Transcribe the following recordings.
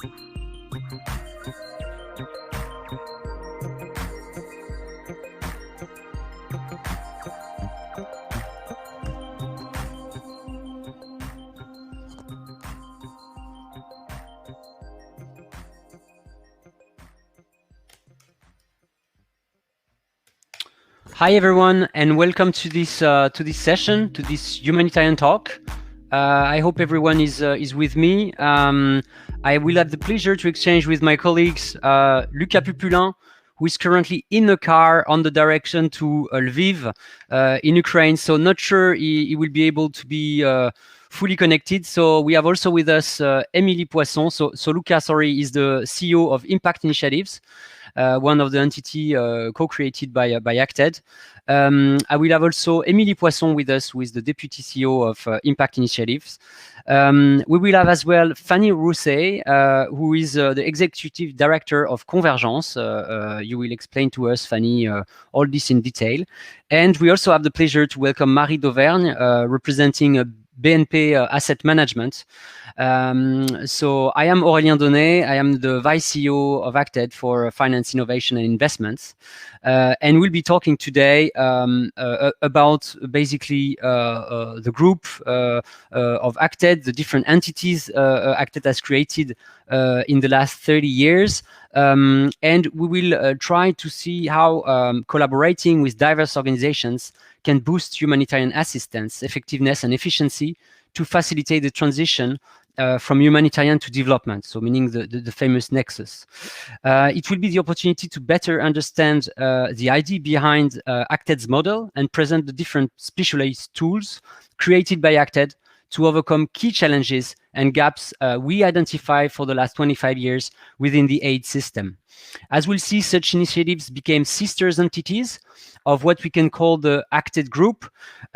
Hi everyone, and welcome to this session, to this humanitarian talk. I hope everyone is with me. I will have the pleasure to exchange with my colleagues Lucas Pupulin, who is currently in a car on the direction to Lviv in Ukraine. So not sure he will be able to be fully connected. So we have also with us Émilie Poisson. So Lucas, sorry, is the CEO of Impact Initiatives. One of the entity co-created by Acted. I will have also Émilie Poisson with us, who is the Deputy CEO of Impact Initiatives. We will have as well Fanny Rousset, who is the Executive Director of Convergence. You will explain to us, Fanny, all this in detail. And we also have the pleasure to welcome Marie d'Auvergne, representing BNP Asset Management. So I am Aurélien Donnet. I am the Vice CEO of Acted for Finance, Innovation and Investments. And we'll be talking today about basically the group of Acted, the different entities Acted has created in the last 30 years. And we will try to see how collaborating with diverse organizations can boost humanitarian assistance, effectiveness and efficiency to facilitate the transition from humanitarian to development, so meaning the famous nexus. It will be the opportunity to better understand the idea behind Acted's model and present the different specialized tools created by Acted to overcome key challenges and gaps we identify for the last 25 years within the aid system. As we'll see, such initiatives became sisters entities of what we can call the Acted Group.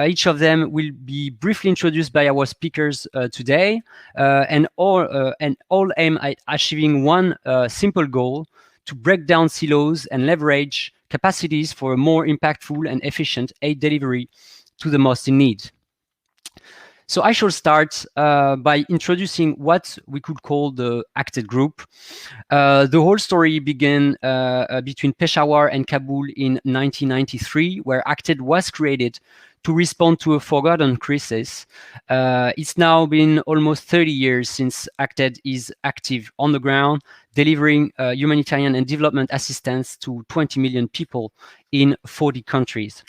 Each of them will be briefly introduced by our speakers today, and all aim at achieving one simple goal: to break down silos and leverage capacities for a more impactful and efficient aid delivery to the most in need. So I shall start by introducing what we could call the Acted Group. The whole story began between Peshawar and Kabul in 1993, where Acted was created to respond to a forgotten crisis. It's now been almost 30 years since Acted is active on the ground, delivering humanitarian and development assistance to 20 million people in 40 countries.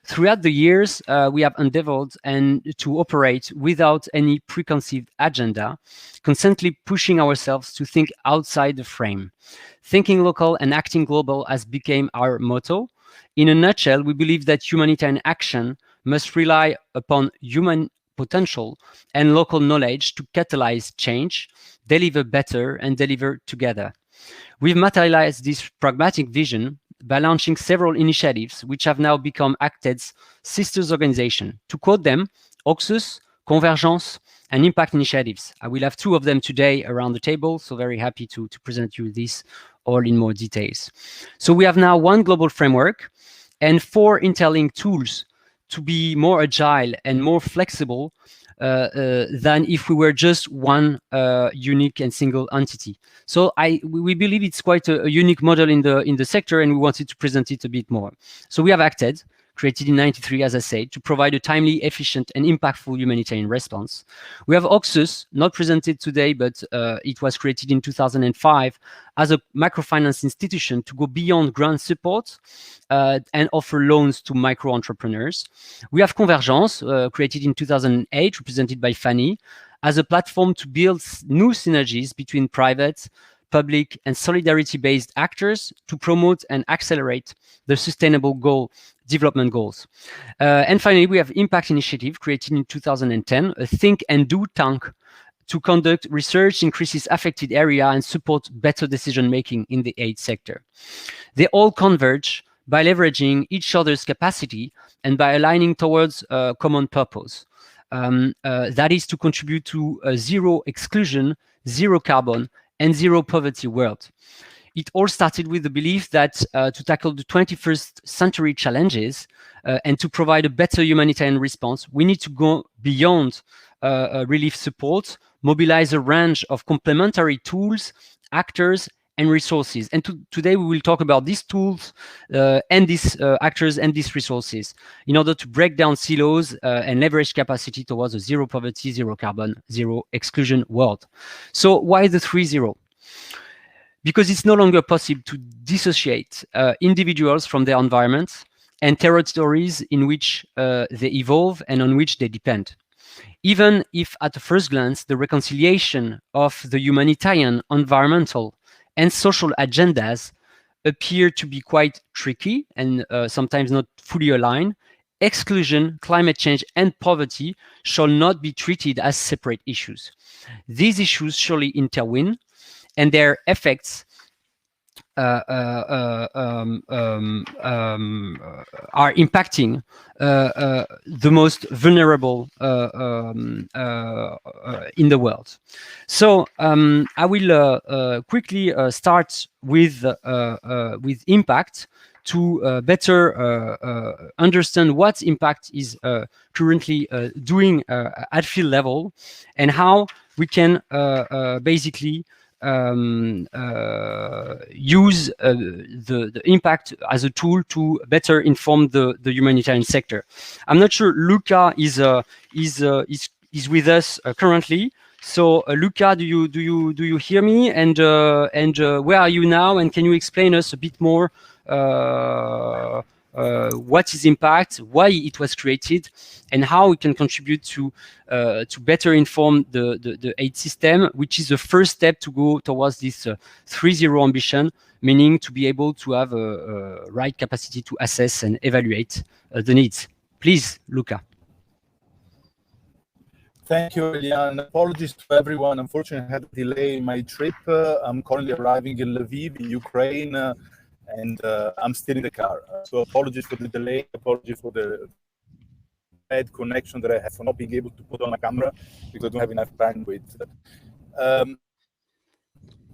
Throughout the years, we have endeavored to operate without any preconceived agenda, constantly pushing ourselves to think outside the frame. Thinking local and acting global has become our motto. In a nutshell, we believe that humanitarian action must rely upon human potential and local knowledge to catalyze change, deliver better, and deliver together. We've materialized this pragmatic vision by launching several initiatives which have now become Acted's sisters organization. To quote them, Oxus, Convergence, and Impact Initiatives. I will have two of them today around the table, so very happy to present you this all in more details. So we have now one global framework and 4 interlinked tools to be more agile and more flexible than if we were just one unique and single entity. So we believe it's quite a unique model in the sector, and we wanted to present it a bit more. So we have Acted, created in 93, as I said, to provide a timely, efficient, and impactful humanitarian response. We have Oxus, not presented today, but it was created in 2005 as a microfinance institution to go beyond grant support and offer loans to micro entrepreneurs. We have Convergence, created in 2008, represented by Fanny, as a platform to build new synergies between private, public, and solidarity-based actors to promote and accelerate the sustainable development goals. And finally, we have Impact Initiative, created in 2010, a think and do tank to conduct research in crisis-affected area and support better decision-making in the aid sector. They all converge by leveraging each other's capacity and by aligning towards a common purpose. That is to contribute to a zero exclusion, zero carbon, and zero poverty world. It all started with the belief that to tackle the 21st century challenges and to provide a better humanitarian response, we need to go beyond relief support, mobilize a range of complementary tools, actors, and resources. And today we will talk about these tools and these actors and these resources in order to break down silos and leverage capacity towards a zero poverty, zero carbon, zero exclusion world. So why the 3-0? Because it's no longer possible to dissociate individuals from their environments and territories in which they evolve and on which they depend. Even if at a first glance, the reconciliation of the humanitarian, environmental, and social agendas appear to be quite tricky and sometimes not fully aligned, exclusion, climate change, and poverty shall not be treated as separate issues. These issues surely intertwine, and their effects are impacting the most vulnerable in the world. So I will quickly start with impact to better understand what impact is currently doing at field level and how we can basically use the impact as a tool to better inform the humanitarian sector. I'm not sure Luca is with us currently. So Luca, do you hear me? And where are you now? And can you explain us a bit more what is impact, why it was created, and how it can contribute to better inform the aid system, which is the first step to go towards this 3-0 ambition, meaning to be able to have a right capacity to assess and evaluate the needs. Please, Luca. Thank you, Elian. Apologies to everyone. Unfortunately, I had a delay in my trip. I'm currently arriving in Lviv, in Ukraine, and I'm still in the car. So apologies for the delay. Apologies for the bad connection that I have for not being able to put on my camera because I don't have enough bandwidth.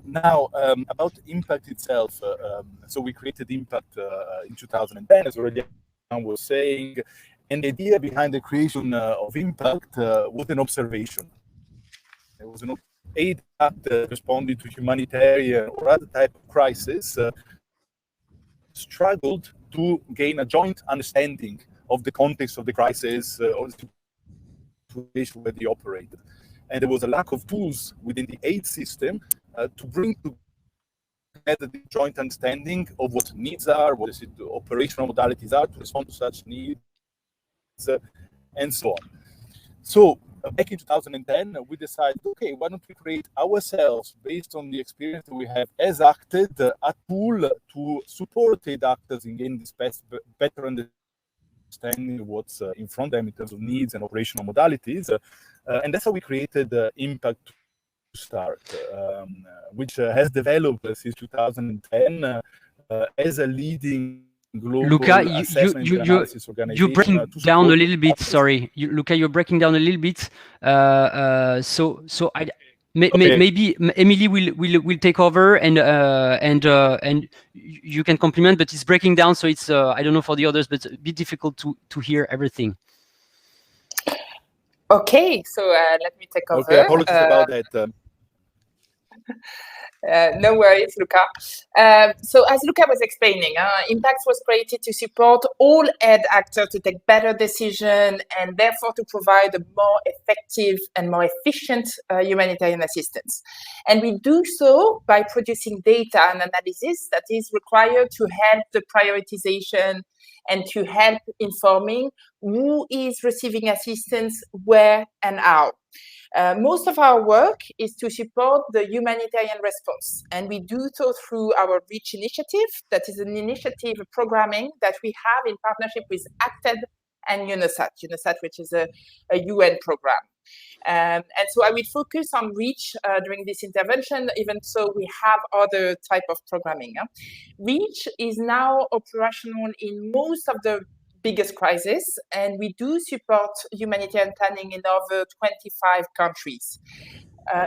Now, about impact itself. So we created impact in 2010, as already was saying. And the idea behind the creation of impact was an observation. It was an aid act responding to humanitarian or other type of crisis struggled to gain a joint understanding of the context of the crisis or the situation where they operated. And there was a lack of tools within the aid system to bring together the joint understanding of what needs are, what the operational modalities are to respond to such needs, and so on. So back in 2010, we decided, okay, why don't we create ourselves, based on the experience that we have as acted, a tool to support aid actors in gaining this better understanding of what's in front of them in terms of needs and operational modalities. And that's how we created Impact to start, which has developed since 2010 as a leading global Luca, you're breaking down a little bit. Sorry, Luca, you're breaking down a little bit. So maybe Emily will take over and you can compliment, but it's breaking down, so it's I don't know for the others, but it's a bit difficult to hear everything. Okay, so let me take over. Okay, apologies about that. No worries, Luca. So as Luca was explaining, Impact was created to support all aid actors to take better decisions and therefore to provide a more effective and more efficient humanitarian assistance. And we do so by producing data and analysis that is required to help the prioritization and to help informing who is receiving assistance, where and how. Most of our work is to support the humanitarian response, and we do so through our REACH initiative. That is an initiative programming that we have in partnership with ACTED and UNOSAT, which is a UN program. And so I will focus on REACH during this intervention, even so we have other type of programming. REACH is now operational in most of the biggest crisis, and we do support humanitarian planning in over 25 countries.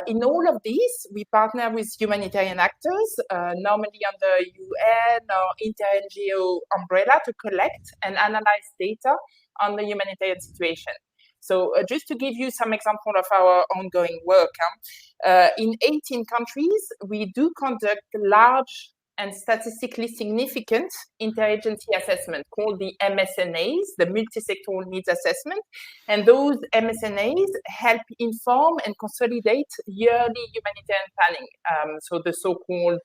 In all of these, we partner with humanitarian actors, normally under UN or inter-NGO umbrella, to collect and analyze data on the humanitarian situation. So just to give you some example of our ongoing work, in 18 countries, we do conduct large and statistically significant interagency assessment called the MSNAs, the multi-sectoral needs assessment. And those MSNAs help inform and consolidate yearly humanitarian planning. So the so-called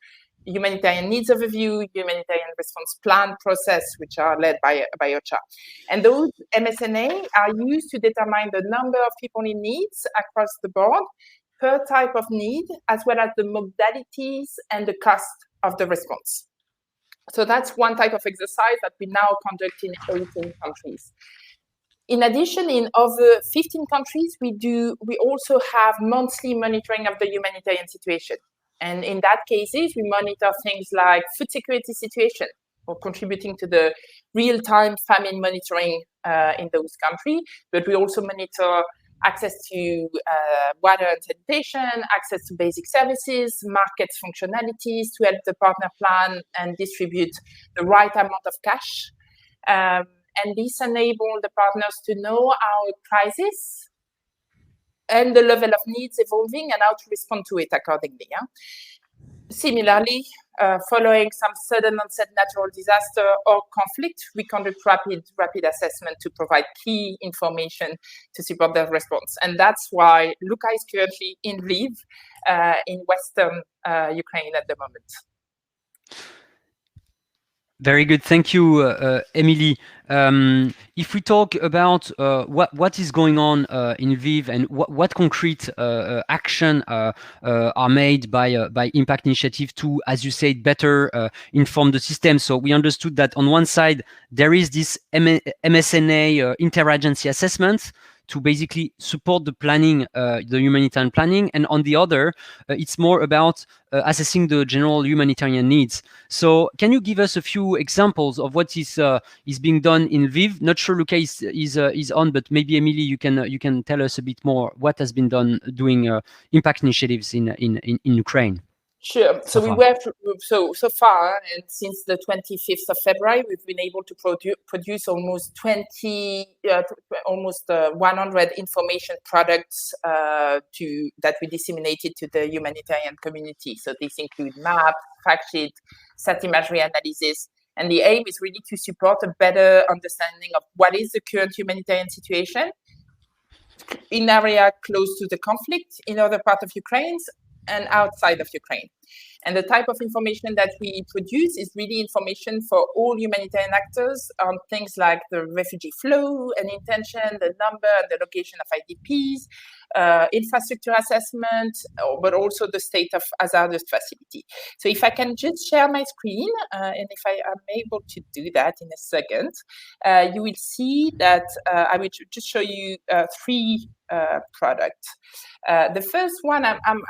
humanitarian needs overview, humanitarian response plan process, which are led by OCHA. And those MSNA are used to determine the number of people in needs across the board per type of need, as well as the modalities and the cost of the response. So that's one type of exercise that we now conduct in 18 countries. In addition, in over 15 countries, we also have monthly monitoring of the humanitarian situation. And in that cases, we monitor things like food security situation, or contributing to the real-time famine monitoring in those countries. But we also monitor access to water and sanitation, access to basic services, market functionalities to help the partner plan and distribute the right amount of cash. And this enables the partners to know our crisis and the level of needs evolving and how to respond to it accordingly. Yeah? Similarly, following some sudden onset natural disaster or conflict, we conduct rapid assessment to provide key information to support their response. And that's why Luca is currently in Lviv in Western Ukraine at the moment. Very good. Thank you, Emily. If we talk about what is going on in Lviv and what concrete action are made by Impact Initiative to, as you said, better inform the system. So we understood that on one side, there is this MSNA interagency assessment to basically support the planning, the humanitarian planning. And on the other, it's more about assessing the general humanitarian needs. So can you give us a few examples of what is being done in Lviv? Not sure Luca is on, but maybe Emily, you can tell us a bit more what has been done doing impact initiatives in Ukraine. Sure. So we were so far, and since the 25th of February, we've been able to produce almost 100 information products that we disseminated to the humanitarian community. So these include maps, fact sheet, sat imagery analysis, and the aim is really to support a better understanding of what is the current humanitarian situation in area close to the conflict, in other parts of Ukraine, and outside of Ukraine. And the type of information that we produce is really information for all humanitarian actors on things like the refugee flow and intention, the number and the location of IDPs, infrastructure assessment, but also the state of hazardous facility. So if I can just share my screen, and if I am able to do that in a second, you will see that I will just show you three products. The first one I'm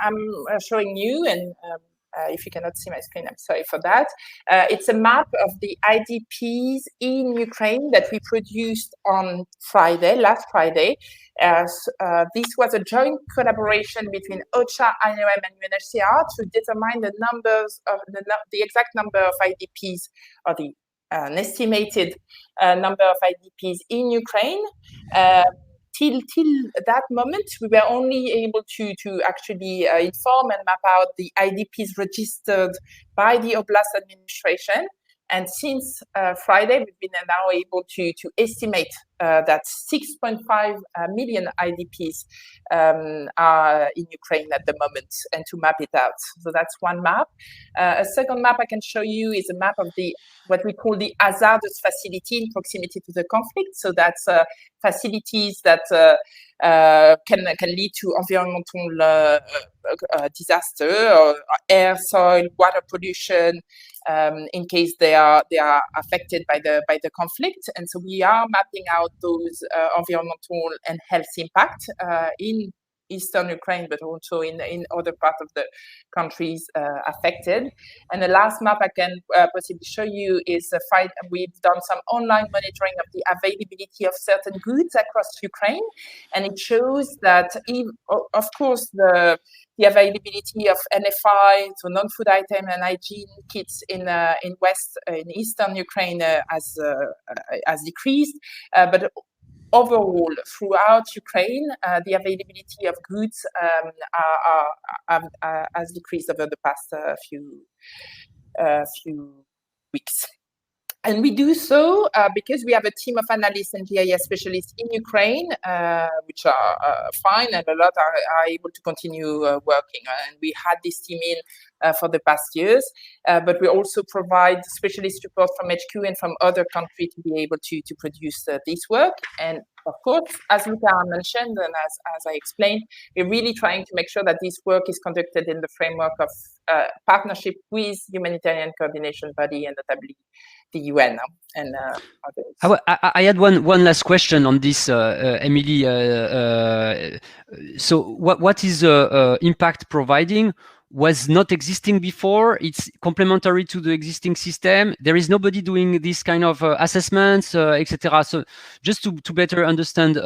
showing you, and if you cannot see my screen, I'm sorry for that. It's a map of the IDPs in Ukraine that we produced on last Friday. This was a joint collaboration between OCHA, IOM, and UNHCR to determine the numbers of the exact number of IDPs, or the estimated number of IDPs in Ukraine. Till that moment, we were only able to actually inform and map out the IDPs registered by the Oblast administration. And since Friday, we've been now able to estimate that 6.5 million IDPs are in Ukraine at the moment, and to map it out. So that's one map. A second map I can show you is a map of what we call the hazardous facility in proximity to the conflict. So that's facilities that can lead to environmental disaster, or air, soil, water pollution, in case they are affected by the conflict. And so we are mapping out those environmental and health impact in Eastern Ukraine, but also in other parts of the countries affected. And the last map I can possibly show you is we've done some online monitoring of the availability of certain goods across Ukraine, and it shows that, of course, the availability of NFI, so non-food item and hygiene kits in Eastern Ukraine has decreased, but overall, throughout Ukraine, the availability of goods has decreased over the past few weeks. And we do so because we have a team of analysts and GIS specialists in Ukraine, which are fine, and a lot are able to continue working. And we had this team in for the past years, but we also provide specialist support from HQ and from other countries to be able to produce this work. And of course, as Luca mentioned, and as I explained, we're really trying to make sure that this work is conducted in the framework of partnership with humanitarian coordination body and notably the UN and others. I had one last question on this, Emily. So what is impact providing was not existing before? It's complementary to the existing system. There is nobody doing this kind of assessments, etc. So just to better understand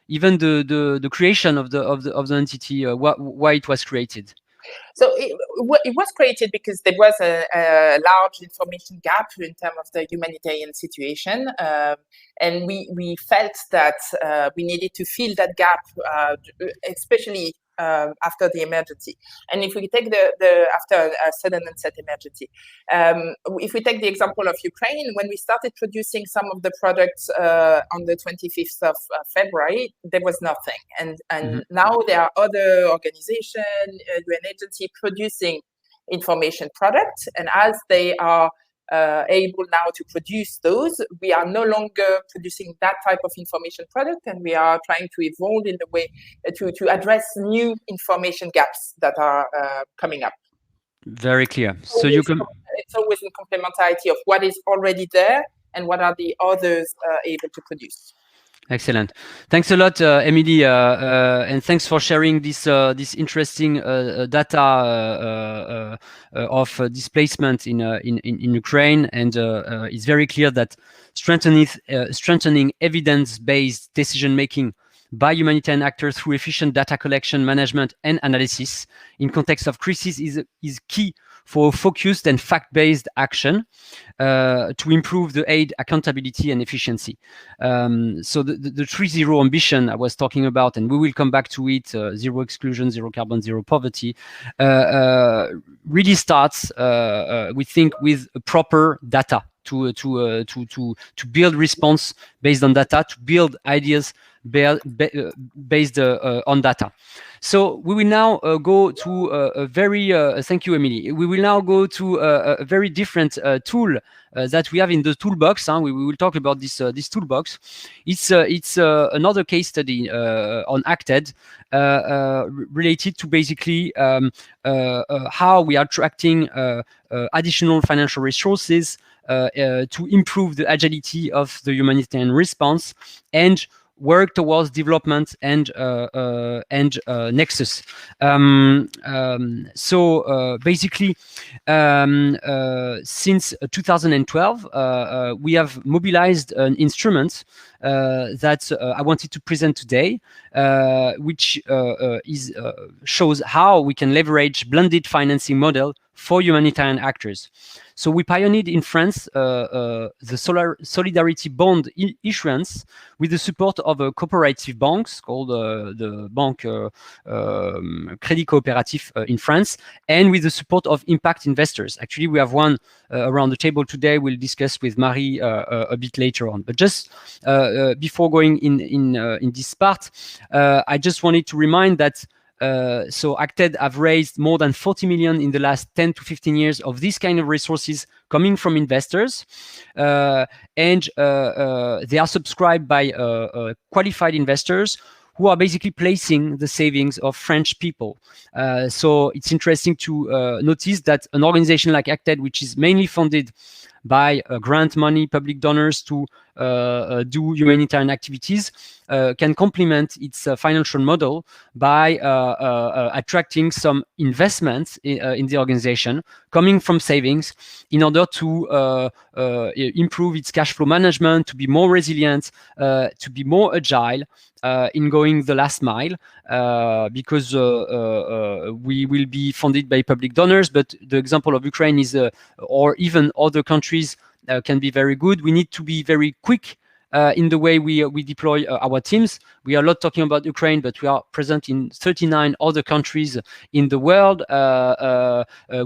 even the creation of the entity, why it was created. So it was created because there was a large information gap in terms of the humanitarian situation, and we felt that we needed to fill that gap, especially after the emergency. And if we take after a sudden onset emergency, if we take the example of Ukraine, when we started producing some of the products on the 25th of February, there was nothing. And now there are other organizations, UN agency producing information products. And as they are able now to produce those, we are no longer producing that type of information product, and we are trying to evolve in the way to address new information gaps that are coming up. Very clear. So you can. It's always in complementarity of what is already there and what are the others able to produce. Excellent. Thanks a lot, Emily, and thanks for sharing this interesting data of displacement in Ukraine. And it's very clear that strengthening evidence-based decision making by humanitarian actors through efficient data collection, management, and analysis in context of crisis is key for focused and fact-based action to improve the aid accountability and efficiency. So the 3-0 ambition I was talking about, and we will come back to it, zero exclusion, zero carbon, zero poverty, really starts, we think, with proper data to build response based on data, to build ideas based on data. So we will now go to a very, thank you, Emily. We will now go to a very different tool that we have in the toolbox. We will talk about this toolbox. It's another case study on Acted related to basically how we are attracting additional financial resources to improve the agility of the humanitarian response and work towards development and nexus. So basically, since 2012, we have mobilized an instrument that I wanted to present today, which shows how we can leverage blended financing model for humanitarian actors. So we pioneered in France the solidarity bond issuance with the support of a cooperative banks called the Banque Crédit Coopératif in France, and with the support of impact investors. Actually, we have one around the table today. We'll discuss with Marie a bit later on. But just before going in this part, I just wanted to remind that so Acted have raised more than 40 million in the last 10 to 15 years of this kind of resources coming from investors, and they are subscribed by qualified investors who are basically placing the savings of French people. So it's interesting to notice that an organization like Acted, which is mainly funded by grant money, public donors to do humanitarian activities, can complement its financial model by attracting some investments in the organization coming from savings in order to improve its cash flow management, to be more resilient, to be more agile in going the last mile, because we will be funded by public donors, but the example of Ukraine is, or even other countries, can be very good. We need to be very quick in the way we deploy our teams. We are not talking about Ukraine, but we are present in 39 other countries in the world.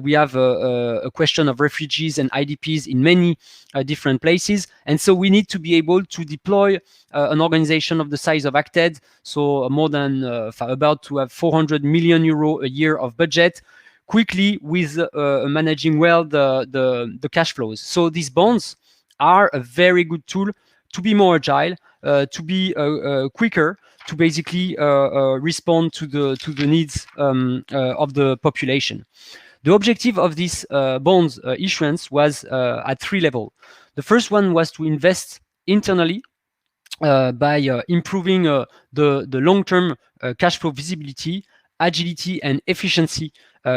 We have a question of refugees and IDPs in many different places. And so we need to be able to deploy an organization of the size of Acted, so more than about to have 400 million euro a year of budget, quickly with managing well the cash flows. So these bonds are a very good tool to be more agile, to be quicker, to basically respond to the needs of the population. The objective of this bonds issuance was at 3 levels. The first one was to invest internally by improving the long-term cash flow visibility, agility, and efficiency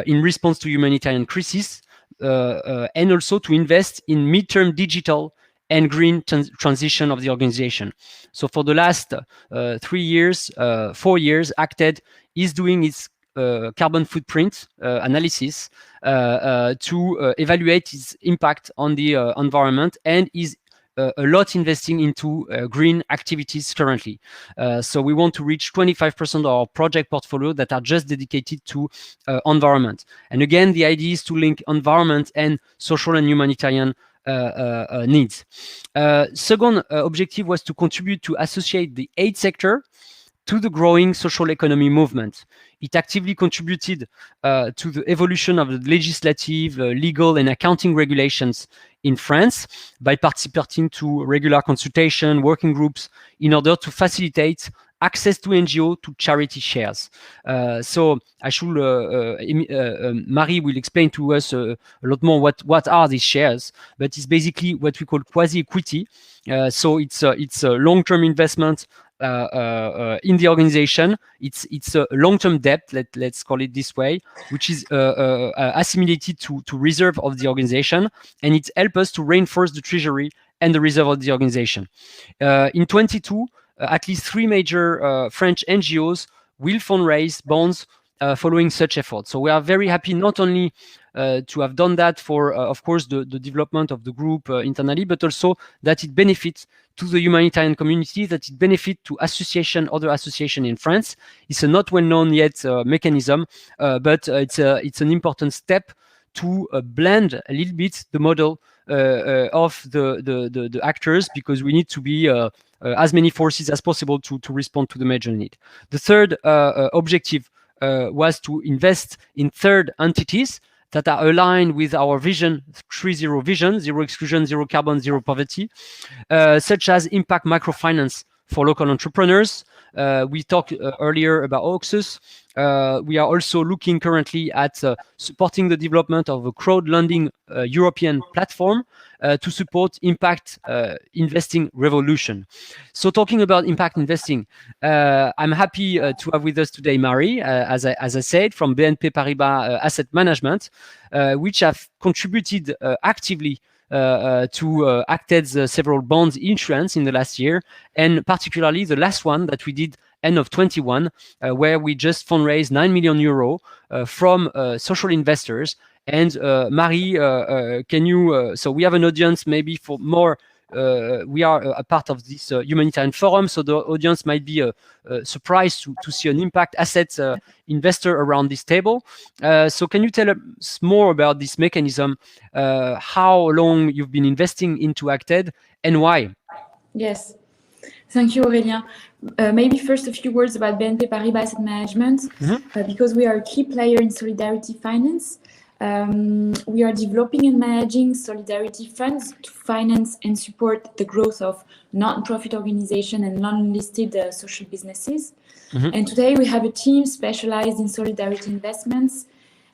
in response to humanitarian crisis, and also to invest in midterm digital and green transition of the organization. So for the last 3 years, 4 years, Acted is doing its carbon footprint analysis to evaluate its impact on the environment, and is a lot investing into green activities currently. So we want to reach 25% of our project portfolio that are just dedicated to environment. And again, the idea is to link environment and social and humanitarian needs. Second objective was to contribute to associate the aid sector to the growing social economy movement. It actively contributed to the evolution of the legislative, legal, and accounting regulations in France by participating to regular consultation, working groups, in order to facilitate access to NGO to charity shares. So I should, Marie will explain to us a lot more what are these shares, but it's basically what we call quasi-equity. So it's a long-term investment in the organization. It's a long-term debt, let's call it this way, which is assimilated to reserve of the organization, and it helps us to reinforce the treasury and the reserve of the organization. In 22, at least 3 major French NGOs will fundraise bonds following such efforts. So we are very happy not only to have done that for, of course, the development of the group internally, but also that it benefits to the humanitarian community, that it benefits to other association in France. It's a not well-known yet mechanism, but it's an important step to blend a little bit the model of the actors, because we need to be as many forces as possible to respond to the major need. The third objective was to invest in third entities that are aligned with our vision, 3-0 vision, 0 exclusion, 0 carbon, 0 poverty, such as impact microfinance for local entrepreneurs. We talked earlier about Oxus. We are also looking currently at supporting the development of a crowdfunding European platform to support impact investing revolution. So talking about impact investing, I'm happy to have with us today Marie, as I said, from BNP Paribas Asset Management, which have contributed actively to Acted's several bonds issuance in the last year, and particularly the last one that we did end of 21, where we just fundraised 9 million euro from social investors. And Marie, can you, so we have an audience maybe for more, we are a part of this humanitarian forum, so the audience might be surprised to see an impact assets investor around this table. So can you tell us more about this mechanism, how long you've been investing into Acted, and why? Yes. Thank you, Aurélien. Maybe first a few words about BNP Paribas Asset Management, because we are a key player in solidarity finance. We are developing and managing solidarity funds to finance and support the growth of non-profit organizations and non-listed social businesses. And today we have a team specialized in solidarity investments,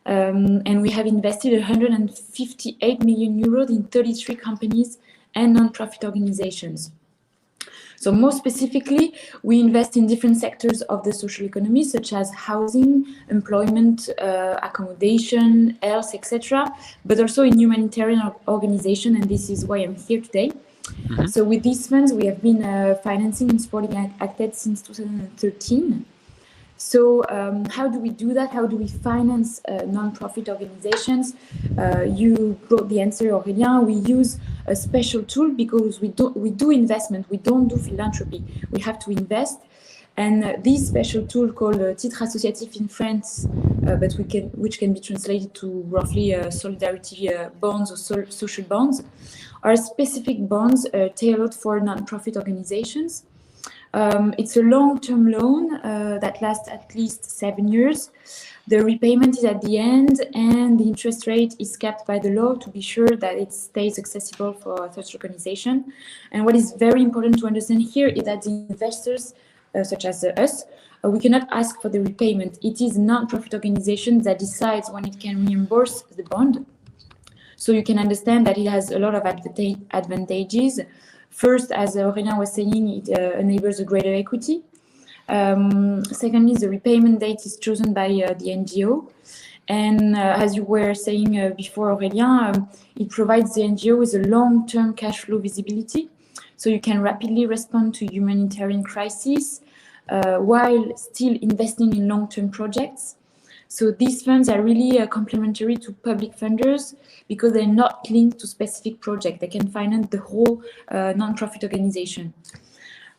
and we have invested 158 million euros in 33 companies and non-profit organizations. So more specifically, we invest in different sectors of the social economy, such as housing, employment, accommodation, health, etc., but also in humanitarian organization, and this is why I'm here today. So with these funds, we have been financing and supporting Acted since 2013. So how do we do that? How do we finance non-profit organizations? You brought the answer, Aurélien. We use a special tool because we do investment. We don't do philanthropy. We have to invest. And this special tool called titre associatif in France, but which can be translated to roughly solidarity bonds or social bonds, are specific bonds tailored for non-profit organizations. It's a long-term loan that lasts at least 7 years. The repayment is at the end, and the interest rate is capped by the law to be sure that it stays accessible for such organization. And what is very important to understand here is that the investors, such as us, we cannot ask for the repayment. It is a non-profit organization that decides when it can reimburse the bond. So you can understand that it has a lot of advantages. First, as Aurélien was saying, it enables a greater equity. Secondly, the repayment date is chosen by the NGO. And as you were saying before, Aurélien, it provides the NGO with a long-term cash flow visibility. So you can rapidly respond to humanitarian crises while still investing in long-term projects. So these funds are really complementary to public funders because they're not linked to specific projects. They can finance the whole non-profit organization.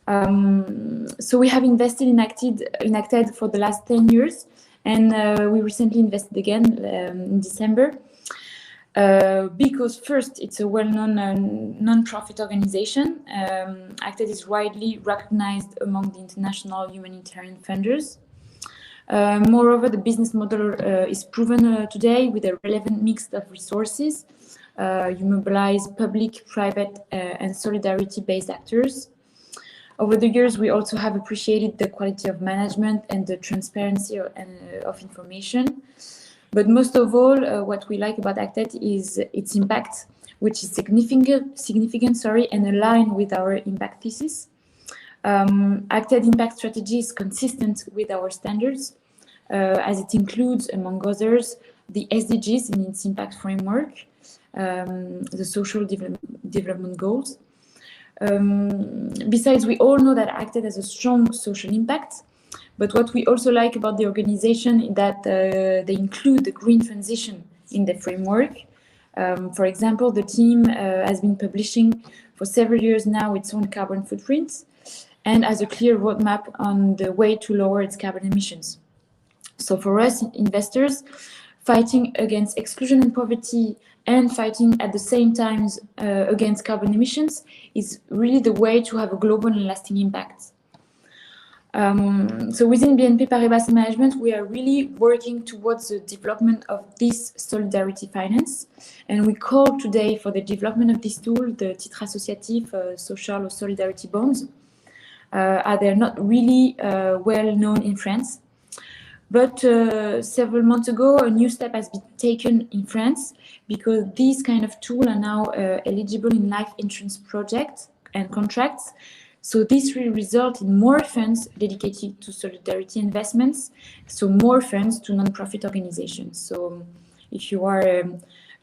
So we have invested in Acted for the last 10 years, and we recently invested again in December. Because first, it's a well-known non-profit organization. Acted is widely recognized among the international humanitarian funders. Moreover, the business model is proven today with a relevant mix of resources. You mobilize public, private, and solidarity-based actors. Over the years, we also have appreciated the quality of management and the transparency of information. But most of all, what we like about Acted is its impact, which is significant, and aligned with our impact thesis. Acted impact strategy is consistent with our standards, as it includes, among others, the SDGs in its impact framework, the social development goals. Besides, we all know that Acted has a strong social impact, but what we also like about the organization is that they include the green transition in the framework. For example, the team has been publishing for several years now its own carbon footprint and has a clear roadmap on the way to lower its carbon emissions. So for us, investors, fighting against exclusion and poverty and fighting at the same time against carbon emissions is really the way to have a global and lasting impact. So within BNP Paribas Asset Management, we are really working towards the development of this solidarity finance. And we call today for the development of this tool the titre associatif, social or solidarity bonds. They're not really well known in France. But several months ago, a new step has been taken in France because these kind of tools are now eligible in life insurance projects and contracts. So this will result in more funds dedicated to solidarity investments, so more funds to non-profit organizations. So if you are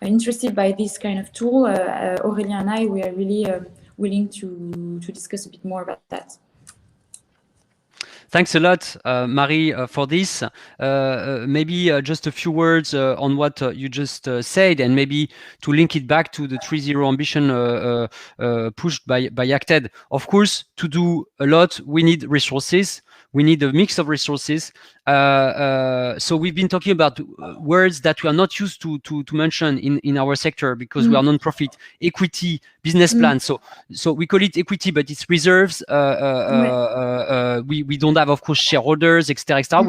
interested by this kind of tool, Aurélien and I, we are really willing to discuss a bit more about that. Thanks a lot, Marie, for this. Maybe just a few words on what you just said, and maybe to link it back to the 3.0 ambition pushed by Acted. Of course, to do a lot, we need resources. We need a mix of resources. So we've been talking about words that we are not used to mention in our sector because we are non-profit. Equity, business plan. So we call it equity, but it's reserves. We don't have, of course, shareholders, etc., etc.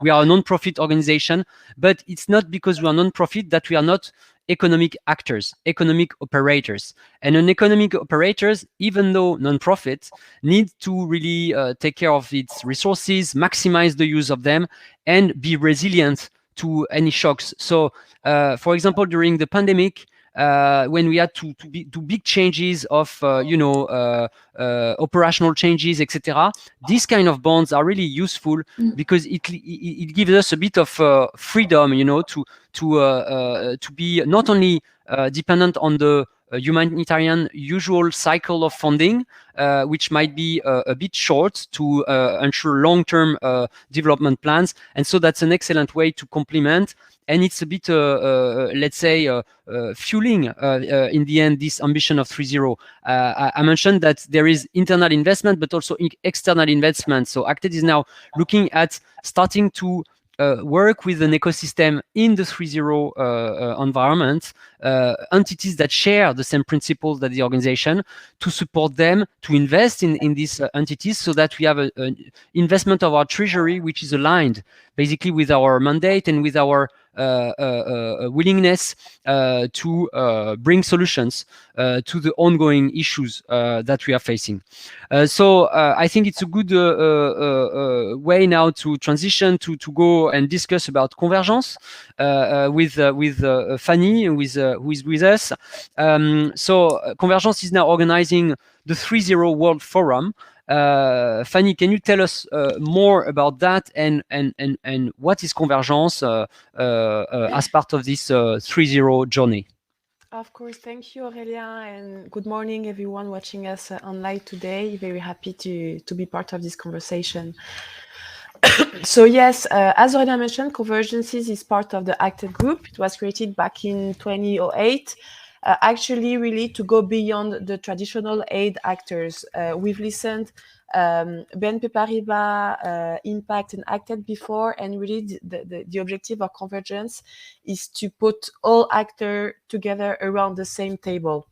We are a non-profit organization, but it's not because we are non-profit that we are not economic actors, economic operators. And an economic operators, even though non-profit, need to really take care of its resources, maximize the use of them, and be resilient to any shocks. So, for example, during the pandemic, when we had to do big changes of, operational changes, etc., these kind of bonds are really useful because it gives us a bit of freedom, to be not only dependent on the humanitarian usual cycle of funding, which might be a bit short to ensure long-term development plans. And so that's an excellent way to complement. And it's a bit, let's say, fueling in the end this ambition of 3.0. I mentioned that there is internal investment, but also external investment. So Acted is now looking at starting to work with an ecosystem in the 3.0 environment, entities that share the same principles that the organization, to support them, to invest in these entities, so that we have an investment of our treasury which is aligned basically with our mandate and with our willingness to bring solutions to the ongoing issues that we are facing. So I think it's a good way now to transition to go and discuss about convergence with Fanny, who is with us. So Convergence is now organizing the 3.0 World Forum. Fanny, can you tell us more about that, and what is Convergence as part of this 3.0 journey? Of course, thank you, Aurélien, and good morning, everyone watching us online today. Very happy to be part of this conversation. So yes, as Aurélien mentioned, Convergences is part of the Acted Group. It was created back in 2008, actually really to go beyond the traditional aid actors. We've listened BNP Paribas, Impact and Acted before, and really the objective of Convergence is to put all actors together around the same table.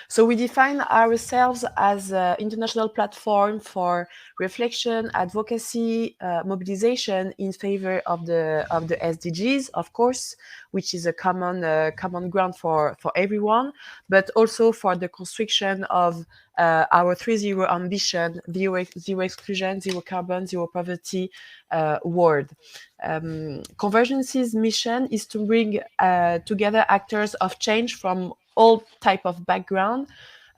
So we define ourselves as an international platform for reflection, advocacy, mobilization in favor of the SDGs, of course, which is a common ground for everyone, but also for the construction of our 3.0 ambition, zero exclusion, zero carbon, zero poverty world. Convergence's mission is to bring together actors of change from all type of background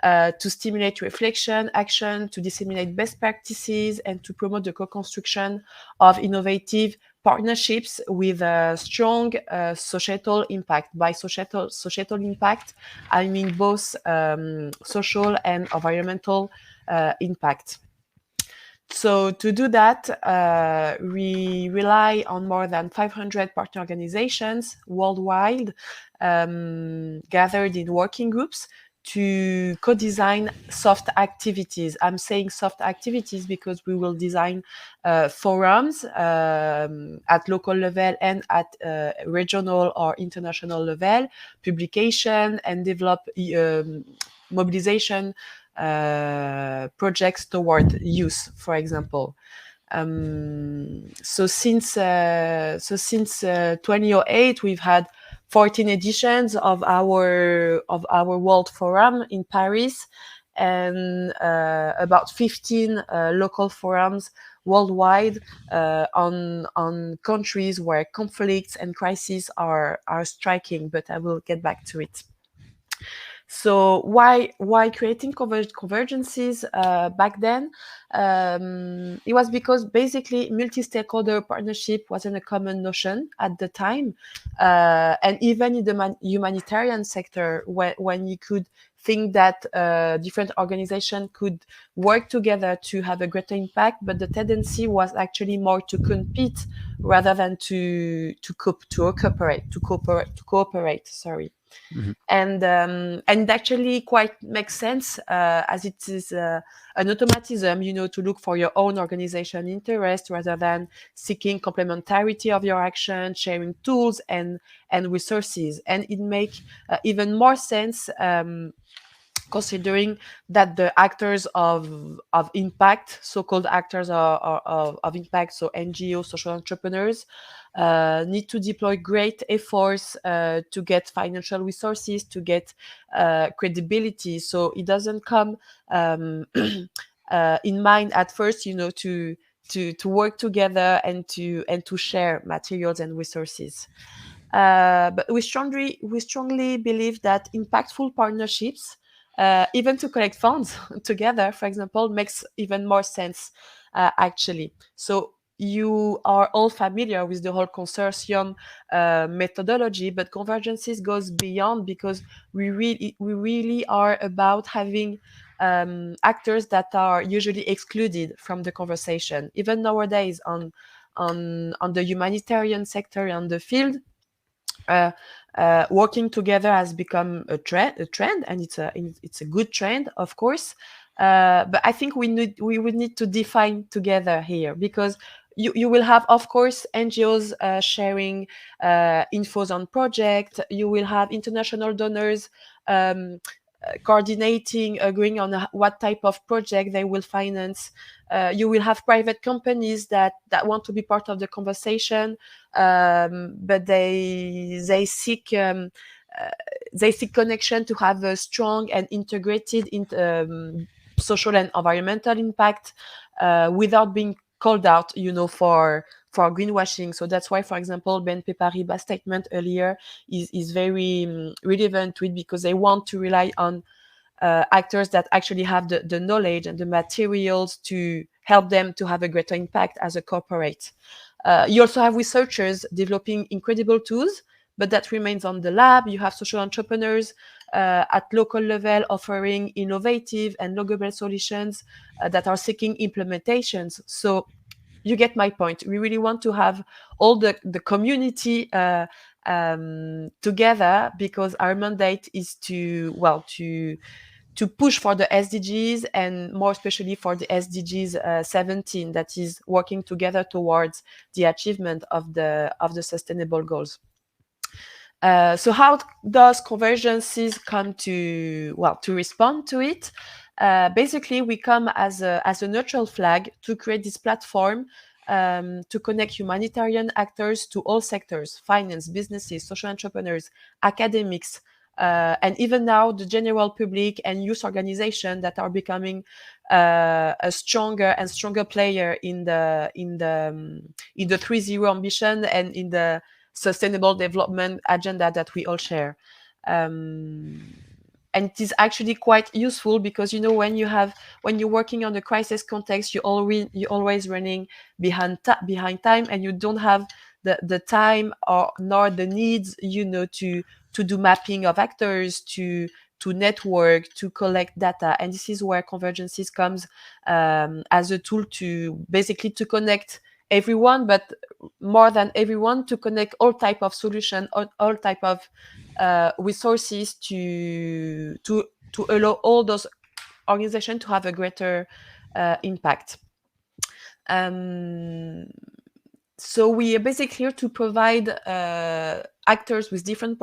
to stimulate reflection, action, to disseminate best practices, and to promote the co-construction of innovative partnerships with a strong societal impact. By societal impact, I mean both social and environmental impact. So to do that, we rely on more than 500 partner organizations worldwide, gathered in working groups to co-design soft activities. I'm saying soft activities because we will design forums at local level and at regional or international level, publication, and develop mobilization projects toward youth, for example. So since 2008, we've had 14 editions of our World Forum in Paris, and about 15 local forums worldwide on countries where conflicts and crises are striking. But I will get back to it. So why creating convergences back then? It was because basically multi-stakeholder partnership wasn't a common notion at the time, and even in the humanitarian sector, when you could think that different organizations could work together to have a greater impact, but the tendency was actually more to compete rather than to cooperate. Sorry. Mm-hmm. And it actually quite makes sense as it is an automatism, to look for your own organization interest rather than seeking complementarity of your action, sharing tools and resources. And it makes even more sense considering that the actors of impact, so-called actors of impact, so NGOs, social entrepreneurs, need to deploy great efforts to get financial resources, to get credibility. So it doesn't come in mind at first, to work together and to share materials and resources. But we strongly believe that impactful partnerships, even to collect funds together, for example, makes even more sense actually. So you are all familiar with the whole consortium methodology, but convergences goes beyond, because we really are about having actors that are usually excluded from the conversation. Even nowadays on the humanitarian sector and the field, working together has become a trend, and it's a good trend, of course. But I think we would need to define together here, because you will have, of course, NGOs sharing infos on project. You will have international donors coordinating, agreeing on what type of project they will finance. You will have private companies that want to be part of the conversation, but they seek connection to have a strong and integrated social and environmental impact without being called out, for greenwashing. So that's why, for example, BNP Paribas statement earlier is very relevant to it, because they want to rely on actors that actually have the knowledge and the materials to help them to have a greater impact as a corporate. You also have researchers developing incredible tools, but that remains on the lab. You have social entrepreneurs at local level offering innovative and loggable solutions that are seeking implementations. So you get my point. We really want to have all the community together, because our mandate is to push for the SDGs, and more especially for the SDGs 17, that is working together towards the achievement of the sustainable goals. So how does convergences come to respond to it? Basically, we come as a neutral flag to create this platform to connect humanitarian actors to all sectors: finance, businesses, social entrepreneurs, academics, and even now the general public and youth organizations that are becoming a stronger and stronger player in the 3.0 ambition and in the sustainable development agenda that we all share. And it is actually quite useful, because when you're working on a crisis context, you're always running behind time, and you don't have the time or nor the needs to do mapping of actors, to network, to collect data. And this is where convergences comes as a tool to basically to connect everyone, but more than everyone, to connect all type of solution, all type of resources to allow all those organizations to have a greater impact. So we are basically here to provide actors with different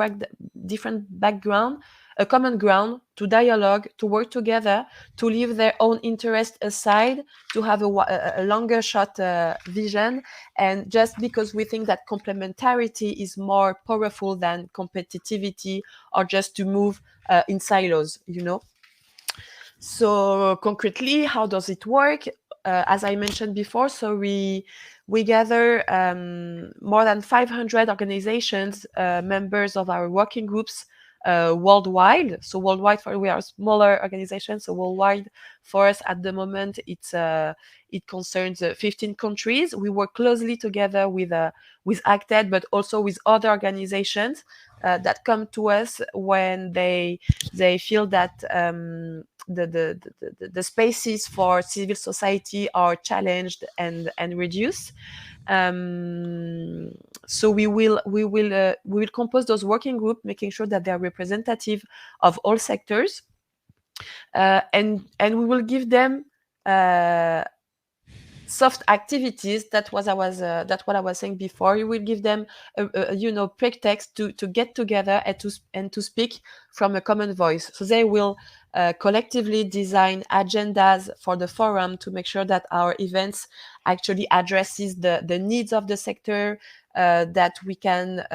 background, a common ground to dialogue, to work together, to leave their own interest aside, to have a longer shot vision. And just because we think that complementarity is more powerful than competitivity, or just to move in silos, So concretely, how does it work? As I mentioned before, so we gather more than 500 organizations, members of our working groups worldwide. So worldwide, we are a smaller organization. So worldwide for us at the moment, it concerns 15 countries. We work closely together with ACTED, but also with other organizations that come to us when they feel that the spaces for civil society are challenged and reduced. So we will compose those working groups, making sure that they are representative of all sectors, and we will give them soft activities. That's what I was saying before. You will give them a pretext to get together and to speak from a common voice. So they will collectively design agendas for the forum to make sure that our events actually addresses the needs of the sector, that we can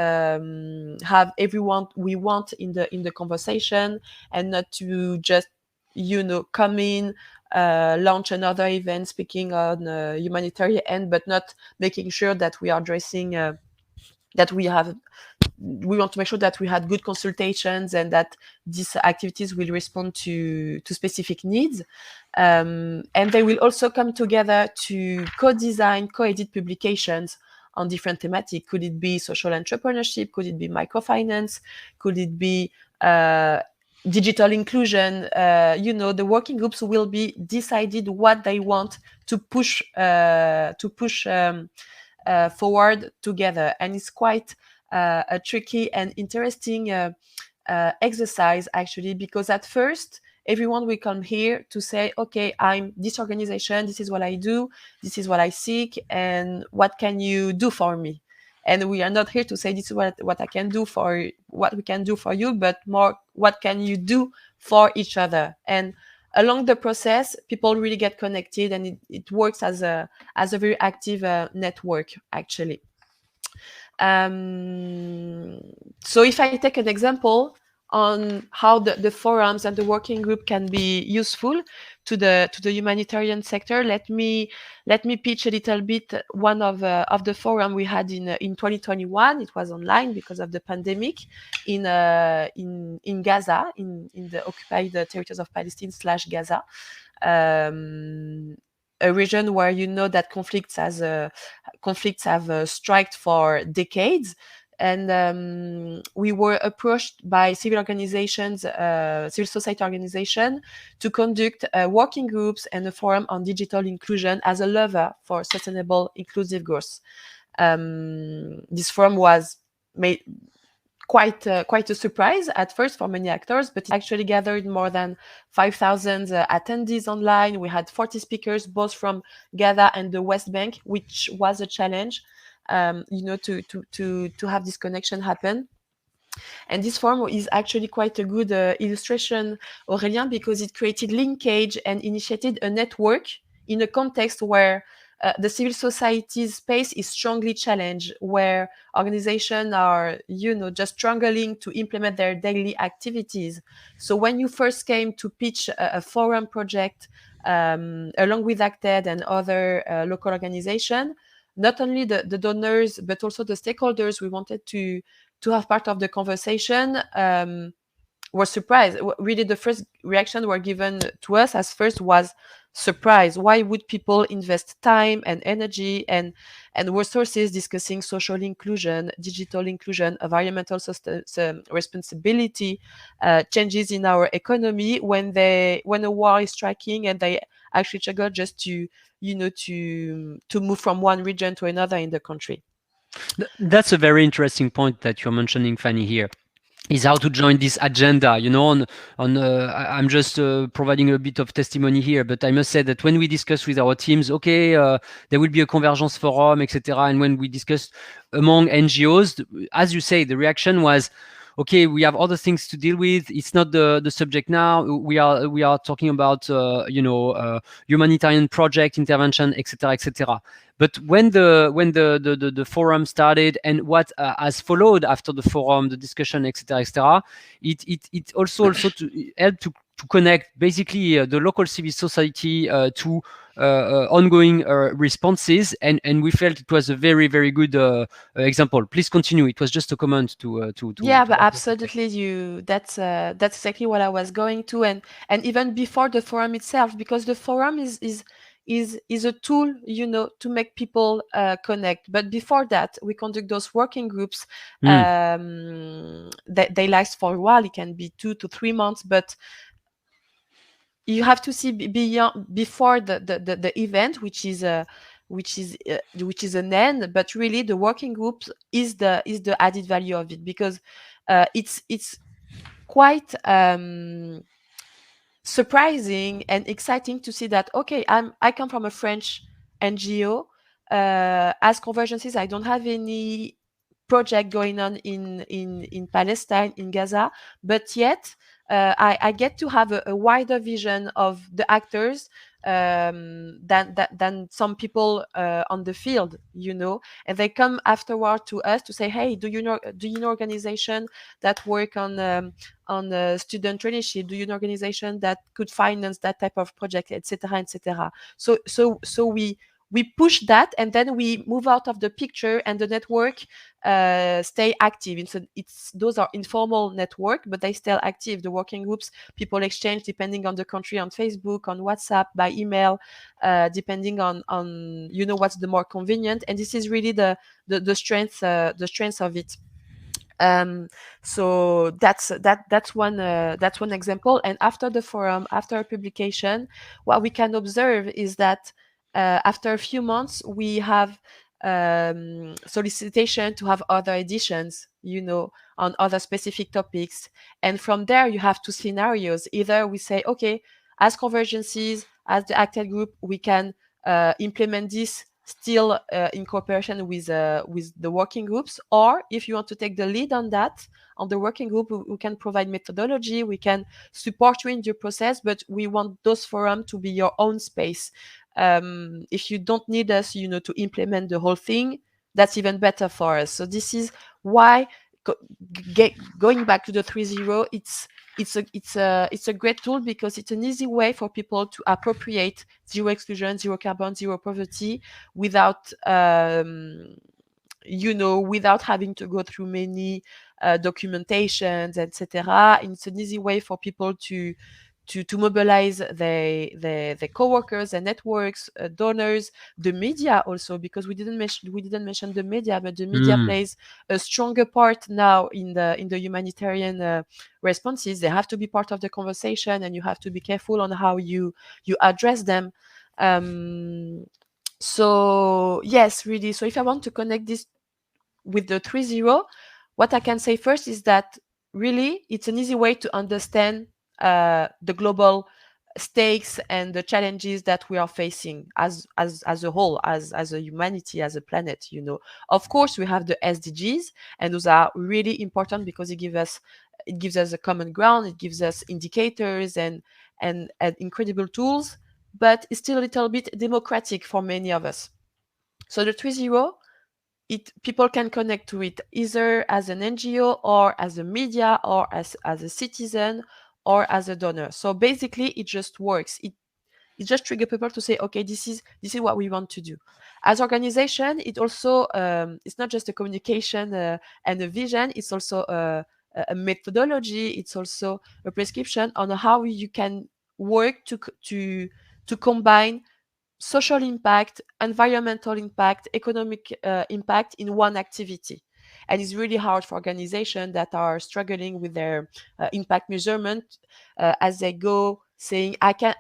have everyone we want in the conversation, and not to just come in, launch another event speaking on humanitarian end, but not making sure that we are addressing that we want to make sure that we had good consultations and that these activities will respond to specific needs. And they will also come together to co-design, co-edit publications on different thematics. Could it be social entrepreneurship? Could it be microfinance? Could it be digital inclusion? The working groups will be decided what they want to push forward together, and it's quite a tricky and interesting exercise actually, because at first everyone will come here to say, okay, I'm this organization, this is what I do, this is what I seek, and what can you do for me? And we are not here to say this is what I can do for what we can do for you, but more what can you do for each other. And along the process, people really get connected, and it works as a very active network actually. So if I take an example on how the forums and the working group can be useful to the humanitarian sector, let me pitch a little bit one of the forum we had in 2021. It was online because of the pandemic in Gaza, in the occupied territories of Palestine / Gaza. A region where that conflicts have striked for decades. And we were approached by civil organizations, civil society organization, to conduct working groups and a forum on digital inclusion as a lever for sustainable inclusive growth. This forum was made quite a surprise at first for many actors, but it actually gathered more than 5,000 attendees online. We had 40 speakers, both from Gaza and the West Bank, which was a challenge, to have this connection happen. And this forum is actually quite a good illustration, Aurélien, because it created linkage and initiated a network in a context where the civil society space is strongly challenged, where organizations are, just struggling to implement their daily activities. So when you first came to pitch a forum project along with ACTED and other local organizations, not only the donors, but also the stakeholders we wanted to have part of the conversation were surprised. Really, the first reaction were given to us as first was surprise. Why would people invest time and energy and resources discussing social inclusion, digital inclusion, environmental responsibility, changes in our economy when a war is striking and they actually struggle just to move from one region to another in the country? That's a very interesting point that you're mentioning, Fanny, here. Is how to join this agenda, I'm just providing a bit of testimony here, but I must say that when we discuss with our teams, there will be a convergence forum, etc. And when we discussed among NGOs, as you say, the reaction was, okay, we have other things to deal with. It's not the subject now. We are talking about humanitarian project intervention, etc., etc. But when the forum started and what has followed after the forum, the discussion, etc., etc., it also to help to connect basically the local civil society to ongoing responses, and we felt it was a very, very good example. Please continue. It was just a comment to yeah, but absolutely, that's exactly what I was going to, and even before the forum itself, because the forum is a tool, to make people connect. But before that, we conduct those working groups. They last for a while. It can be 2 to 3 months, but you have to see before the event, which is an end. But really, the working group is the added value of it, because it's quite surprising and exciting to see that, okay, I come from a French NGO. As Convergences, I don't have any project going on in Palestine, in Gaza, but yet I get to have a wider vision of the actors than some people on the field, and they come afterward to us to say, hey, do you know organization that work on student traineeship? Do you know organization that could finance that type of project, etc., etc.? So we we push that, and then we move out of the picture, and the network stay active. Those are informal network, but they still active. The working groups, people exchange depending on the country, on Facebook, on WhatsApp, by email, depending on what's the more convenient. And this is really the strength of it. So that's one example. And after the forum, after a publication, what we can observe is that after a few months, we have solicitation to have other editions, on other specific topics. And from there, you have two scenarios. Either we say, okay, as Convergences, as the acted group, we can implement this still in cooperation with the working groups, or if you want to take the lead on that, on the working group, we can provide methodology, we can support you in your process, but we want those forums to be your own space. If you don't need us, to implement the whole thing, that's even better for us. So this is why, going back to the 3.0, it's a great tool, because it's an easy way for people to appropriate zero exclusion, zero carbon, zero poverty without without having to go through many documentations, etc. It's an easy way for people to mobilize their co-workers and networks, donors, the media also, because we didn't mention the media, but the media plays a stronger part now in the humanitarian responses. They have to be part of the conversation, and you have to be careful on how you address them. So yes, really. So if I want to connect this with the 3.0, what I can say first is that really it's an easy way to understand the global stakes and the challenges that we are facing as a whole, as a humanity, as a planet. Of course, we have the SDGs, and those are really important because it gives us a common ground, it gives us indicators and incredible tools, but it's still a little bit democratic for many of us. So the 3.0, people can connect to it either as an NGO or as a media or as a citizen or as a donor. So basically, it just works. It just triggers people to say, okay, this is what we want to do. As organization, it also it's not just a communication and a vision. It's also a methodology. It's also a prescription on how you can work to combine social impact, environmental impact, economic impact in one activity. And it's really hard for organizations that are struggling with their impact measurement as they go, saying, I can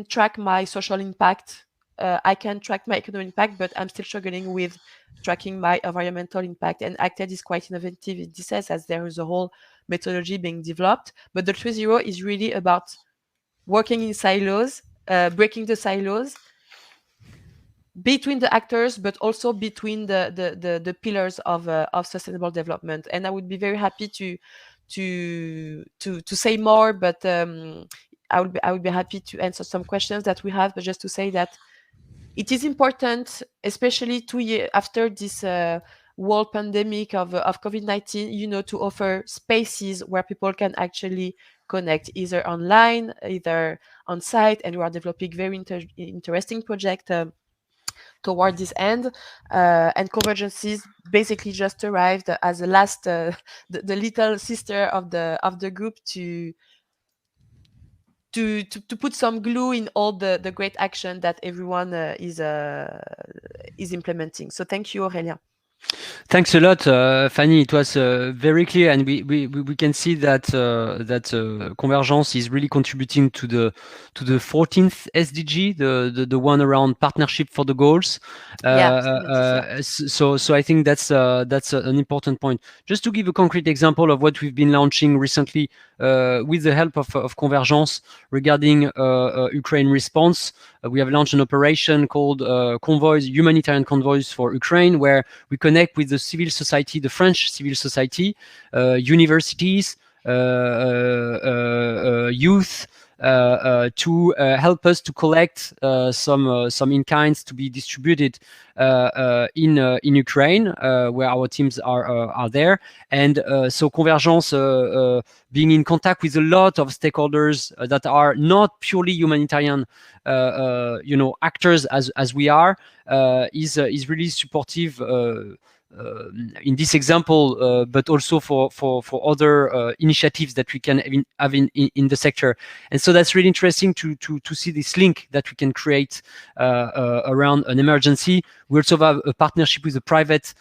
track my social impact, I can track my economic impact, but I'm still struggling with tracking my environmental impact. And Acted is quite innovative in this sense, as there is a whole methodology being developed. But the 3.0 is really about working in silos, breaking the silos between the actors, but also between the pillars of sustainable development. And I would be very happy to say more, but I would be happy to answer some questions that we have. But just to say that it is important, especially 2 years after this world pandemic of COVID-19, to offer spaces where people can actually connect, either online, either on site. And we are developing very interesting project toward this end. And Convergences basically just arrived as the last, the little sister of the group to put some glue in all the great action that everyone is implementing. So thank you, Aurélien. Thanks a lot, Fanny. It was very clear, and we can see that Convergence is really contributing to the 14th SDG, the one around partnership for the goals. So I think that's an important point. Just to give a concrete example of what we've been launching recently with the help of Convergence regarding Ukraine response. We have launched an operation called Convoys, Humanitarian Convoys for Ukraine, where we connect with the civil society, the French civil society, universities, youth, to help us to collect some in-kinds to be distributed in Ukraine, where our teams are there. And so Convergence, being in contact with a lot of stakeholders that are not purely humanitarian, actors as we are, is really supportive. In this example, but also for other initiatives that we can have in the sector. And so that's really interesting to see this link that we can create around an emergency. We also have a partnership with a private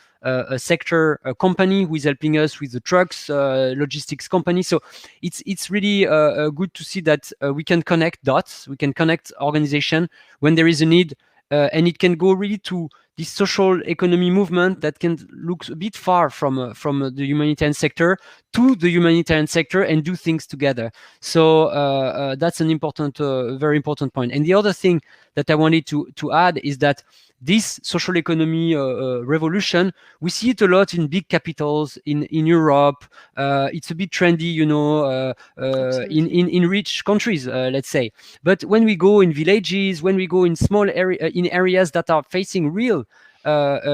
sector company who is helping us with the trucks, logistics company. So it's really good to see that we can connect dots, we can connect organization when there is a need, and it can go really to this social economy movement that can look a bit far from the humanitarian sector to the humanitarian sector and do things together. So that's an important, very important point. And the other thing that I wanted to add is that this social economy revolution, we see it a lot in big capitals in Europe. It's a bit trendy, in rich countries, let's say. But when we go in villages, when we go in small areas that are facing real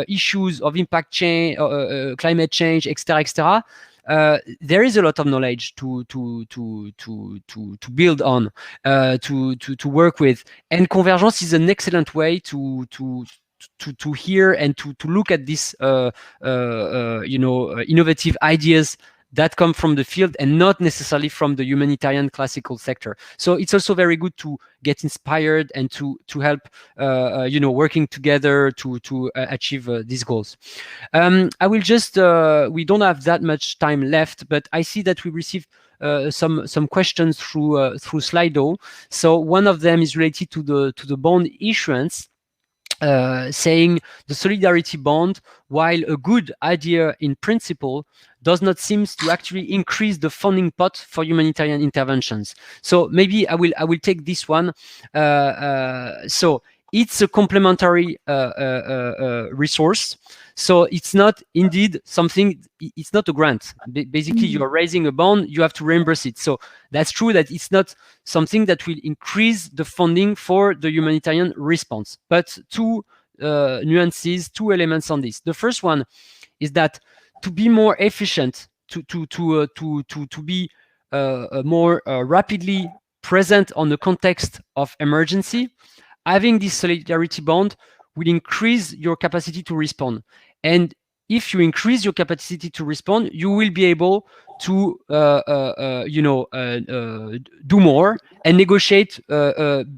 issues of impact change, climate change, etc., etc., there is a lot of knowledge to build on, to work with, and Convergence is an excellent way to hear and to look at these innovative ideas that come from the field and not necessarily from the humanitarian classical sector. So it's also very good to get inspired and to help working together to achieve these goals. I will just we don't have that much time left, but I see that we received some questions through Slido. So one of them is related to the bond issuance. Saying the solidarity bond, while a good idea in principle, does not seem to actually increase the funding pot for humanitarian interventions. So maybe I will take this one. So it's a complementary resource. So it's not indeed something, it's not a grant. Basically, you are raising a bond, you have to reimburse it. So that's true that it's not something that will increase the funding for the humanitarian response. But two nuances, two elements on this. The first one is that to be more efficient, to be more rapidly present on the context of emergency, having this solidarity bond will increase your capacity to respond. And if you increase your capacity to respond, you will be able to do more and negotiate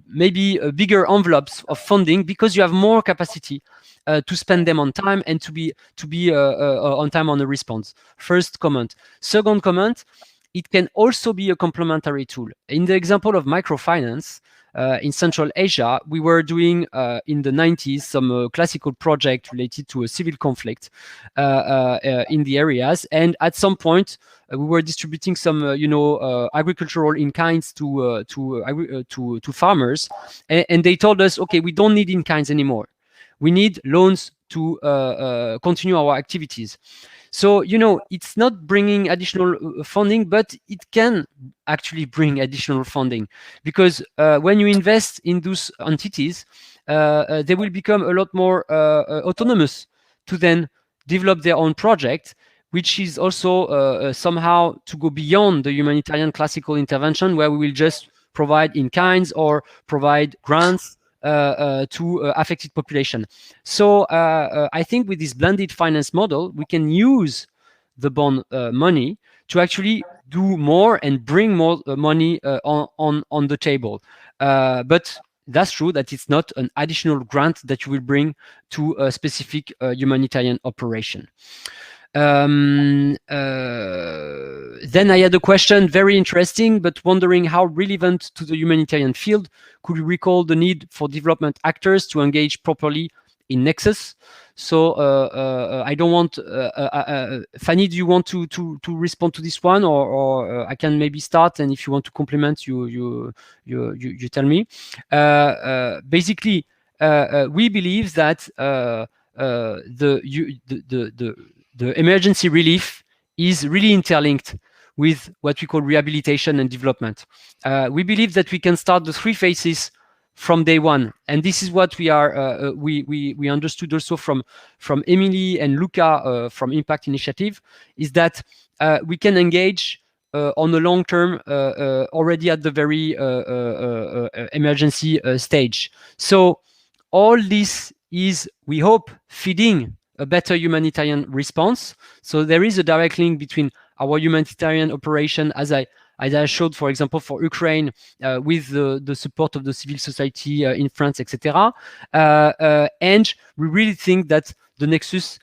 maybe bigger envelopes of funding because you have more capacity to spend them on time and to be on time on the response. First comment. Second comment, it can also be a complementary tool. In the example of microfinance, in Central Asia, we were doing in the 90s some classical project related to a civil conflict in the areas, and at some point we were distributing some, agricultural in-kinds to farmers, and they told us, okay, we don't need in-kinds anymore. We need loans to continue our activities. So, it's not bringing additional funding, but it can actually bring additional funding because when you invest in those entities, they will become a lot more autonomous to then develop their own project, which is also somehow to go beyond the humanitarian classical intervention where we will just provide in-kinds or provide grants to affected population. So I think with this blended finance model, we can use the bond money to actually do more and bring more money on the table. But that's true that it's not an additional grant that you will bring to a specific humanitarian operation. Then I had a question, very interesting, but wondering how relevant to the humanitarian field. Could you recall the need for development actors to engage properly in Nexus? So I don't want, Fanny, do you want to respond to this one, or I can maybe start, and if you want to complement, you tell me. Basically, we believe that the emergency relief is really interlinked with what we call rehabilitation and development. We believe that we can start the 3 phases from day one, and this is what we are. We understood also from Emily and Luca from Impact Initiative, is that we can engage on the long term already at the very emergency stage. So all this is, we hope, feeding a better humanitarian response. So there is a direct link between our humanitarian operation, as I showed, for example, for Ukraine, with the support of the civil society in France, etc. And we really think that the Nexus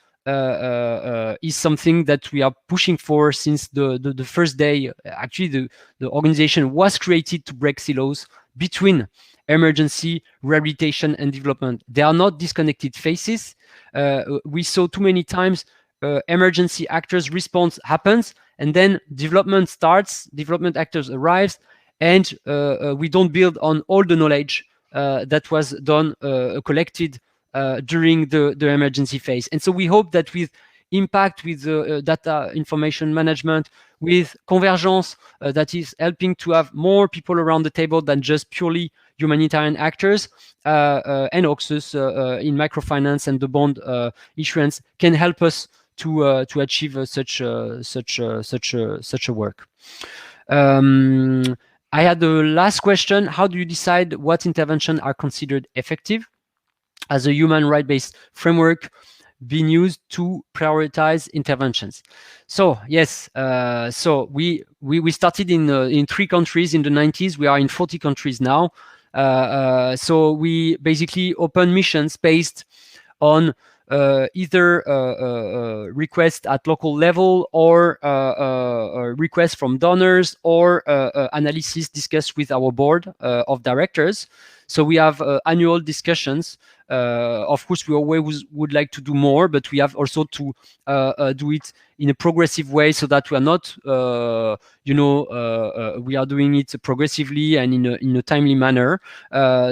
is something that we are pushing for since the first day. Actually, the organization was created to break silos between emergency, rehabilitation, and development. They are not disconnected phases. We saw too many times emergency actors response happens, and then development starts, development actors arrives, and we don't build on all the knowledge that was done, collected during the emergency phase. And so we hope that with Impact, with data information management, with Convergence, that is helping to have more people around the table than just purely humanitarian actors, and Oxus in microfinance and the bond issuance can help us to achieve such a work. I had the last question: how do you decide what interventions are considered effective as a human right-based framework being used to prioritize interventions? So yes, so we started in 3 countries in the 90s. We are in 40 countries now. So we basically open missions based on either request at local level, or requests from donors, or analysis discussed with our board of directors. So we have annual discussions. Of course, we always would like to do more, but we have also to do it in a progressive way, so that we are not, we are doing it progressively and in a timely manner.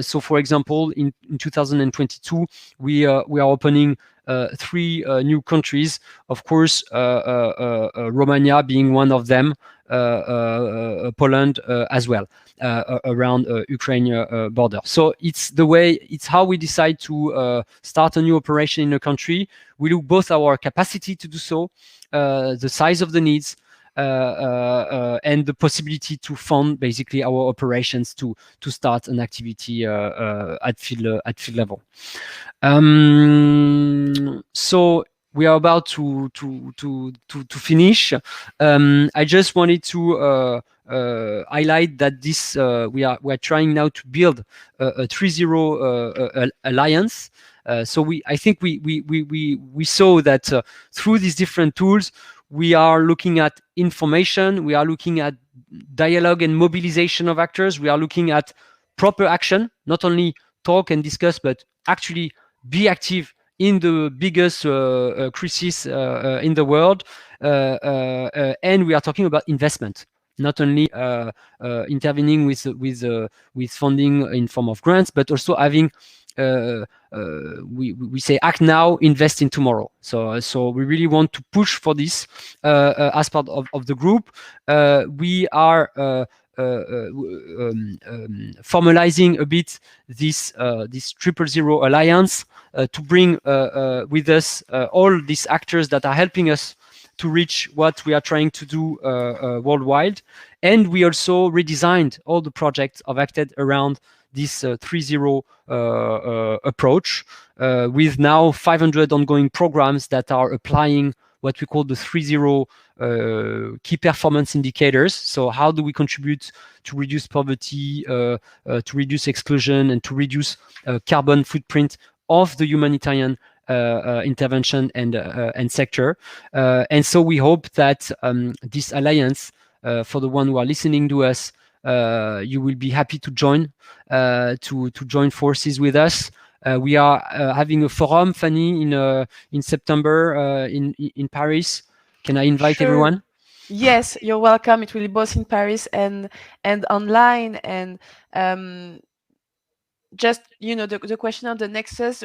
So, for example, in 2022, we are opening 3 new countries. Of course, Romania being one of them, Poland as well, around Ukraine border. So it's how we decide to start a new operation in a country. We look both our capacity to do so, the size of the needs, and the possibility to fund basically our operations to start an activity at field level. So we are about to finish. I just wanted to highlight that this we are trying now to build a 3.0 alliance. So I think we saw that through these different tools, we are looking at information, we are looking at dialogue and mobilization of actors, we are looking at proper action, not only talk and discuss, but actually be active in the biggest crisis in the world, and we are talking about investment, not only intervening with funding in form of grants, but also having we say act now, invest in tomorrow. So we really want to push for this as part of the group. We are formalizing a bit this 0.0 alliance to bring with us all these actors that are helping us to reach what we are trying to do worldwide. And we also redesigned all the projects of Acted around this 3.0 approach, with now 500 ongoing programs that are applying what we call the 3.0 key performance indicators. So how do we contribute to reduce poverty, to reduce exclusion, and to reduce carbon footprint of the humanitarian intervention and sector. And so we hope that this alliance, for the one who are listening to us, you will be happy to join join forces with us. We are having a forum, Fanny, in September in Paris. Can I invite everyone? Yes, you're welcome. It will be both in Paris and online. And just the question on the Nexus,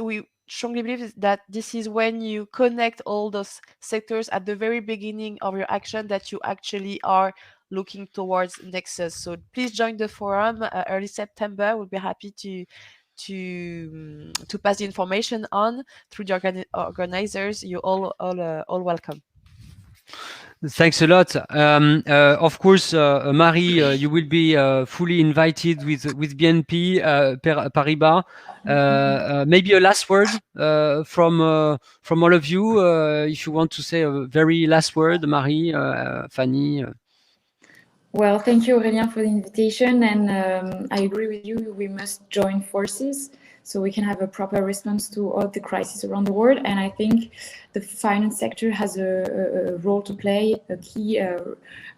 strongly believe that this is when you connect all those sectors at the very beginning of your action that you actually are looking towards Nexus. So please join the forum early September. We'll be happy to pass the information on through the organizers. You all welcome. Thanks a lot. Of course, Marie, you will be fully invited with BNP Paribas. Maybe a last word from all of you, if you want to say a very last word, Marie, Fanny. Well, thank you, Aurélien, for the invitation, and I agree with you. We must join forces so we can have a proper response to all the crises around the world. And I think the finance sector has a role to play, a key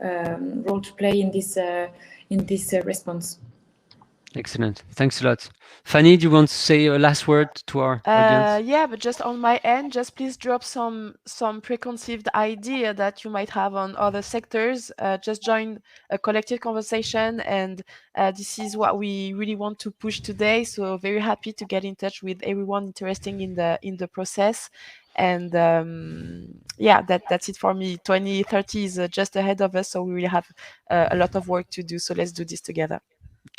role to play in this response. Excellent. Thanks a lot. Fanny, do you want to say a last word to our audience? Yeah, but just on my end, just please drop some preconceived idea that you might have on other sectors. Just join a collective conversation, and this is what we really want to push today. So very happy to get in touch with everyone interested in the process. And yeah, that's it for me. 2030 is just ahead of us, so we really have a lot of work to do. So let's do this together.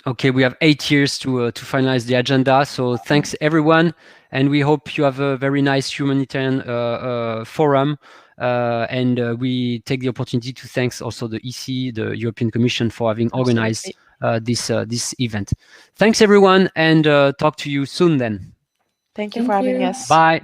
Okay, we have 8 years to finalize the agenda. So thanks everyone, and we hope you have a very nice humanitarian forum. And we take the opportunity to thank also the EC, the European Commission, for having organized this event. Thanks everyone, and talk to you soon then. Thank you for having us. Bye.